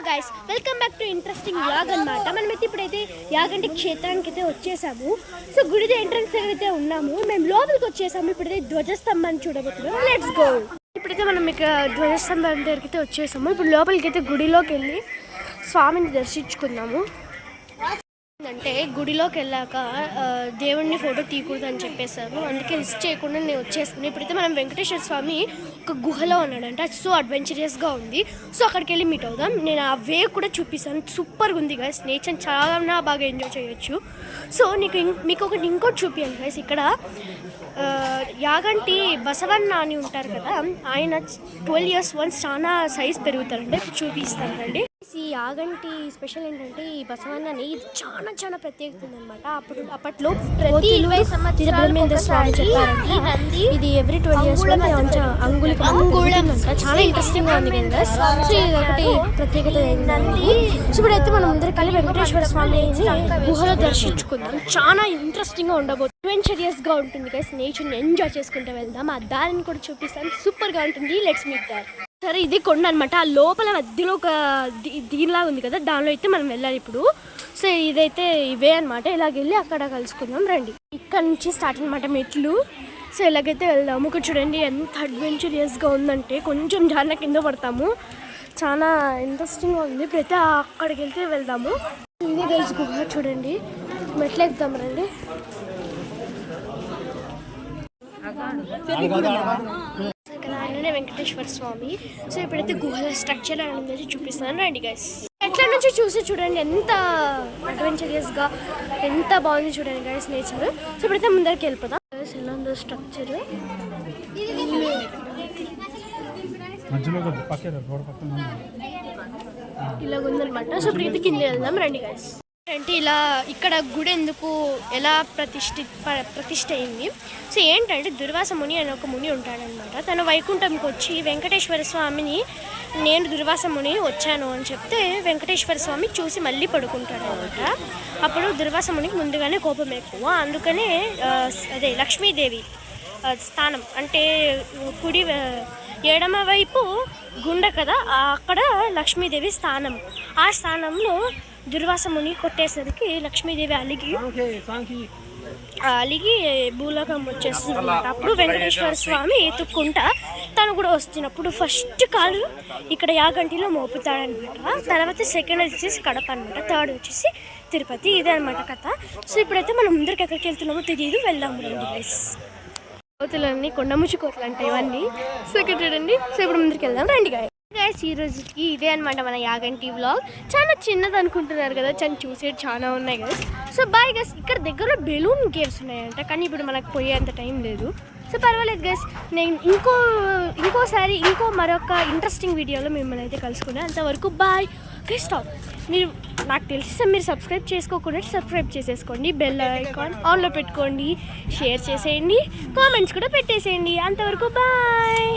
Guys welcome back to interesting vlog అన్నమాట. మనమైతే ఇప్పుడైతే యాగంటి క్షేత్రానికి అయితే వచ్చేసాము. సో గుడి ఎంట్రన్స్ దగ్గర అయితే ఉన్నాము. మేము లోపలికి వచ్చేసాము. ఇప్పుడైతే ధ్వజస్తంభాన్ని చూడబోతున్నాము. Let's go. ఇప్పుడైతే మనం ఇక్కడ ధ్వజస్తంభం దగ్గరికి అయితే వచ్చేసాము. ఇప్పుడు లోపలికి అయితే గుడిలోకి వెళ్ళి స్వామిని దర్శించుకుందాము. అంటే గుడిలోకి వెళ్ళాక దేవుడిని ఫోటో తీయకూడదని చెప్పేశారు. అందుకే రిస్క్ చేయకుండా నేను వచ్చేసాను. ఇప్పుడైతే మనం వెంకటేశ్వర స్వామి ఒక గుహలో ఉన్నాడంట. సో అడ్వెంచరస్గా ఉంది. సో అక్కడికి వెళ్ళి మీట్ అవుదాం. నేను ఆ వే కూడా చూపిస్తాను. సూపర్గా ఉంది గైస్. నేచర్ చాలా బాగా ఎంజాయ్ చేయొచ్చు. సో మీకు ఇంకోటి చూపించాను గైస్. ఇక్కడ యాగంటి బసవన్న అని ఉంటారు కదా, ఆయన 12 years వన్స్ చాలా సైజ్ పెరుగుతారండి. చూపిస్తానండి. ఈ యాగంటి స్పెషల్ ఏంటంటే ఈ బసవన్నని ఇది చాలా ప్రత్యేకత ఉందన్నమాట. అప్పట్లో ప్రతి 20 సంవత్సరాలు స్వామి చెప్పారండి. ఇది ఎవ్రీ 12 years అంగుళం చాలా ఇంట్రెస్టింగ్ గా ఉంది కదా. సో ఇది ఒకటి ప్రత్యేకత ఏంటండి. సో ఇప్పుడైతే మనం అందరి కలిసి వెంకటేశ్వర స్వామిని గుహలో దర్శించుకుందాం. చాలా ఇంట్రెస్టింగ్ గా ఉండబోతుంది. అడ్వెంచరస్ గా ఉంటుంది గైస్. నేచర్ ని ఎంజాయ్ చేసుకుంటూ వెళ్దాం. ఆ దారిని కూడా చూపిస్తాను. సూపర్ గా ఉంటుంది. Let's meet there. సరే, ఇది కొండ అనమాట. ఆ లోపల మధ్యలో ఒక దీనిలాగా ఉంది కదా, దానిలో అయితే మనం వెళ్ళాలి ఇప్పుడు. సో ఇదైతే ఇవే అనమాట. ఇలాగెళ్ళి అక్కడ కలుసుకుందాం రండి. ఇక్కడ నుంచి స్టార్ట్ అనమాట మెట్లు. సో ఇలాగైతే వెళ్దాము. ఇక్కడ చూడండి ఎంత అడ్వెంచరస్గా ఉందంటే కొంచెం జారిన కింద పడతాము. చాలా ఇంట్రెస్టింగ్గా ఉంది. ఇప్పుడైతే అక్కడికి వెళ్తే వెళ్దాము. ఇదే గైస్ గుహ చూడండి. మెట్లు ఎక్కుదాం రండి. ఆయననే వెంకటేశ్వర స్వామి. సో ఇప్పుడైతే గుహ స్ట్రక్చర్ అనేది చూపిస్తాను రండి గైస్. ఎట్లా నుంచి చూసి చూడండి ఎంత అడ్వెంచరస్గా ఎంత బాగుంది చూడండి గైస్ నేచర్. సో ఇప్పుడైతే ముందరికి వెళ్ళిపోతాం. ఎలా ఉందో స్ట్రక్చర్ ఇలా ఉందనమాట. సో ఇప్పుడైతే కింద వెళ్దాం రండి గైస్. అంటే ఇలా ఇక్కడ గుడి ఎందుకు ఎలా ప్రతిష్ఠ అయింది. సో ఏంటంటే దుర్వాస ముని అని ఒక ముని ఉంటాడనమాట. తను వైకుంఠంకి వచ్చి వెంకటేశ్వర స్వామిని నేను దుర్వాస ముని వచ్చాను అని చెప్తే వెంకటేశ్వర స్వామి చూసి మళ్ళీ పడుకుంటాడనమాట. అప్పుడు దుర్వాస మునికి ముందుగానే కోపం ఎక్కువ. అందుకనే అదే లక్ష్మీదేవి స్థానం అంటే కుడి ఎడమ వైపు గుండ కదా, అక్కడ లక్ష్మీదేవి స్థానం. ఆ స్థానంలో దుర్వాస ముని కొట్టేసరికి లక్ష్మీదేవి అలిగి భూలోకం వచ్చేస్తుంది అనమాట. అప్పుడు వెంకటేశ్వర స్వామి ఎత్తుక్కుంటా తను కూడా వస్తున్నప్పుడు ఫస్ట్ కాలు ఇక్కడ యాగంటిలో మోపుతాడనమాట. తర్వాత సెకండ్ వచ్చేసి కడప అనమాట. థర్డ్ వచ్చేసి తిరుపతి. ఇదే అనమాట కథ. సో ఇప్పుడైతే మనం ముందరికి ఎక్కడికి వెళ్తున్నామో తెలియదు. వెళ్దాము రండి గైస్. కోతులన్నీ కొండముచ్చి కోతులు అంటే ఇవన్నీ. సో ఇక్కడ చూడండి. సో ఇప్పుడు ముందరికి వెళ్దాం రండి గైస్. ఈ రోజుకి ఇదే అనమాట మన యాగంటి వ్లాగ్. చాలా చిన్నది అనుకుంటున్నారు కదా, చూసేది చాలా ఉన్నాయి కదా. So bye guys. ఇక్కడ దగ్గరలో బెలూన్ గేమ్స్ ఉన్నాయంట, కానీ ఇప్పుడు మనకు పోయేంత టైం లేదు. సో పర్వాలేదు గైస్. నేను ఇంకోసారి మరొక ఇంట్రెస్టింగ్ వీడియోలో మిమ్మల్ని అయితే కలుసుకున్నాను. అంతవరకు బాయ్ గైస్. స్టాప్. మీరు నాకు తెలిసి మీరు సబ్స్క్రైబ్ చేసుకోకుండా సబ్స్క్రైబ్ చేసేసుకోండి. బెల్ ఐకాన్ ఆన్లో పెట్టుకోండి. షేర్ చేసేయండి. కామెంట్స్ కూడా పెట్టేసేయండి. అంతవరకు బాయ్.